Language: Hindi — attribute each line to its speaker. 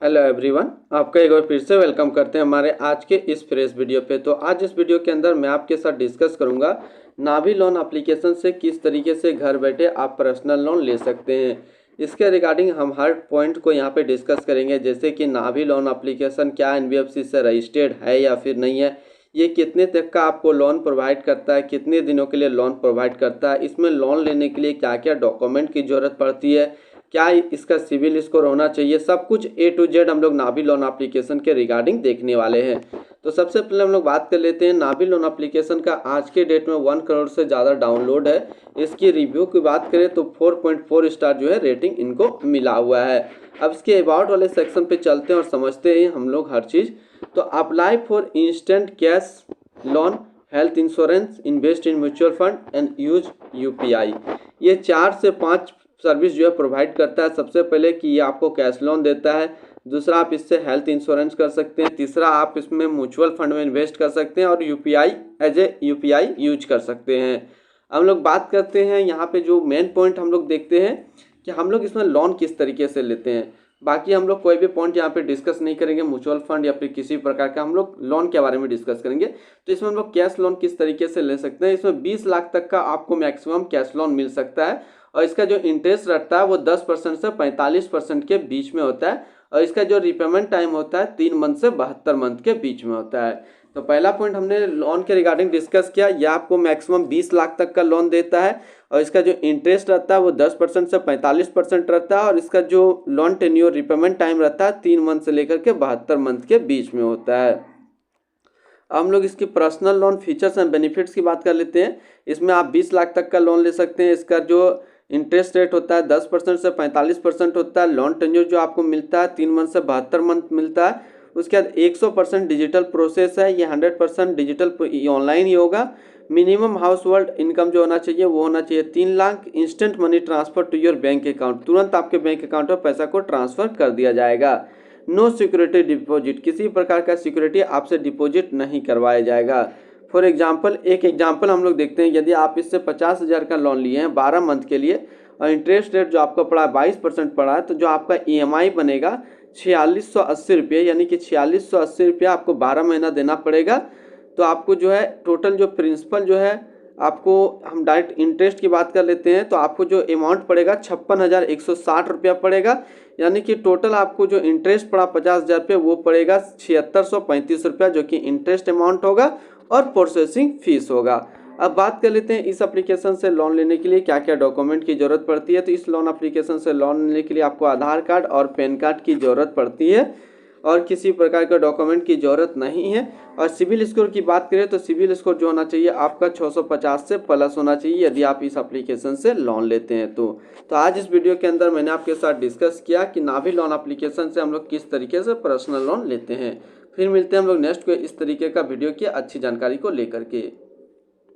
Speaker 1: हेलो एवरीवन, आपका एक बार फिर से वेलकम करते हैं हमारे आज के इस फ्रेश वीडियो पे। तो आज इस वीडियो के अंदर मैं आपके साथ डिस्कस करूंगा नाभी लोन एप्लीकेशन से किस तरीके से घर बैठे आप पर्सनल लोन ले सकते हैं। इसके रिगार्डिंग हम हर पॉइंट को यहाँ पे डिस्कस करेंगे, जैसे कि नाभी लोन एप्लीकेशन क्या एनबीएफसी से रजिस्टर्ड है या फिर नहीं है, ये कितने तक का आपको लोन प्रोवाइड करता है, कितने दिनों के लिए लोन प्रोवाइड करता है, इसमें लोन लेने के लिए क्या क्या डॉक्यूमेंट की ज़रूरत पड़ती है, क्या इसका सिविल स्कोर होना चाहिए, सब कुछ ए टू जेड हम लोग नाभी लोन एप्लीकेशन के रिगार्डिंग देखने वाले हैं। तो सबसे पहले हम लोग बात कर लेते हैं नाभी लोन एप्लीकेशन का। आज के डेट में 1 करोड़ से ज़्यादा डाउनलोड है। इसकी रिव्यू की बात करें तो 4.4 स्टार जो है रेटिंग इनको मिला हुआ है। अब इसके अबाउट वाले सेक्शन पे चलते हैं और समझते हैं हम लोग हर चीज़। तो apply for instant cash loan, health insurance, invest in mutual fund and use UPI, ये 4 से 5 सर्विस जो है प्रोवाइड करता है। सबसे पहले कि ये आपको कैश लोन देता है, दूसरा आप इससे हेल्थ इंश्योरेंस कर सकते हैं, तीसरा आप इसमें म्यूचुअल फंड में इन्वेस्ट कर सकते हैं और UPI as a UPI use कर सकते हैं। हम लोग बात करते हैं यहाँ पे जो मेन पॉइंट हम लोग देखते हैं कि हम लोग इसमें लोन किस तरीके से लेते हैं। बाकी हम लोग कोई भी पॉइंट यहाँ पे डिस्कस नहीं करेंगे, म्यूचुअल फंड या फिर किसी प्रकार का हम लोग लोन के बारे में डिस्कस करेंगे। तो इसमें हम लोग कैश लोन किस तरीके से ले सकते हैं। इसमें 20 लाख तक का आपको मैक्सिमम कैश लोन मिल सकता है और इसका जो इंटरेस्ट रहता है वो 10% से 45% के बीच में होता है और इसका जो रिपेमेंट टाइम होता है 3 मंथ से 72 मंथ के बीच में होता है। तो पहला पॉइंट हमने लोन के रिगार्डिंग डिस्कस किया, यह आपको मैक्सिमम 20 लाख तक का लोन देता है और इसका जो इंटरेस्ट रहता है वो 10% से 45% रहता है और इसका जो लोन टेन्योर रिपेमेंट टाइम रहता है 3 मंथ से लेकर के 72 मंथ के बीच में होता है। हम लोग इसकी personal loan features and benefits की बात कर लेते हैं। इसमें आप 20 लाख तक का लोन ले सकते हैं। इसका जो इंटरेस्ट रेट होता है 10% से 45% होता है। लोन टेन्योर जो आपको मिलता है 3 मंथ से 72 मंथ मिलता है। उसके बाद 100% डिजिटल प्रोसेस है, ये 100% डिजिटल ऑनलाइन ही होगा। मिनिमम हाउस होल्ड इनकम जो होना चाहिए वो होना चाहिए 3 lakh. Instant money transfer to your bank account, तुरंत आपके बैंक अकाउंट में पैसा को ट्रांसफर कर दिया जाएगा। नो सिक्योरिटी डिपॉजिट, किसी प्रकार का सिक्योरिटी आपसे डिपॉजिट नहीं करवाया जाएगा। फॉर एग्जाम्पल, एक एग्जाम्पल हम लोग देखते हैं। यदि आप इससे 50,000 का लोन लिए हैं 12 मंथ के लिए और इंटरेस्ट रेट जो आपका पड़ा है 22% पड़ा है, तो जो आपका ईएमआई बनेगा 4680 रुपये, यानी कि 4680 रुपया आपको 12 महीना देना पड़ेगा। तो आपको जो है टोटल जो प्रिंसिपल जो है, आपको हम डायरेक्ट इंटरेस्ट की बात कर लेते हैं, तो आपको जो अमाउंट पड़ेगा 56,160 रुपया पड़ेगा। यानी कि टोटल आपको जो इंटरेस्ट पड़ा 50,000 रुपये वो पड़ेगा 7635 रुपया, जो कि इंटरेस्ट अमाउंट होगा और प्रोसेसिंग फीस होगा। अब बात कर लेते हैं इस एप्लीकेशन से लोन लेने के लिए क्या क्या डॉक्यूमेंट की ज़रूरत पड़ती है। तो इस लोन एप्लीकेशन से लोन लेने के लिए आपको आधार कार्ड और पैन कार्ड की ज़रूरत पड़ती है और किसी प्रकार का डॉक्यूमेंट की ज़रूरत नहीं है। और सिविल स्कोर की बात करें तो सिविल स्कोर जो होना चाहिए आपका 650 से प्लस होना चाहिए यदि आप इस एप्लीकेशन से लोन लेते हैं। तो आज इस वीडियो के अंदर मैंने आपके साथ डिस्कस किया कि नाभी लोन एप्लीकेशन से हम लोग किस तरीके से पर्सनल लोन लेते हैं। फिर मिलते हैं हम लोग नेक्स्ट को इस तरीके का वीडियो की अच्छी जानकारी को लेकर के।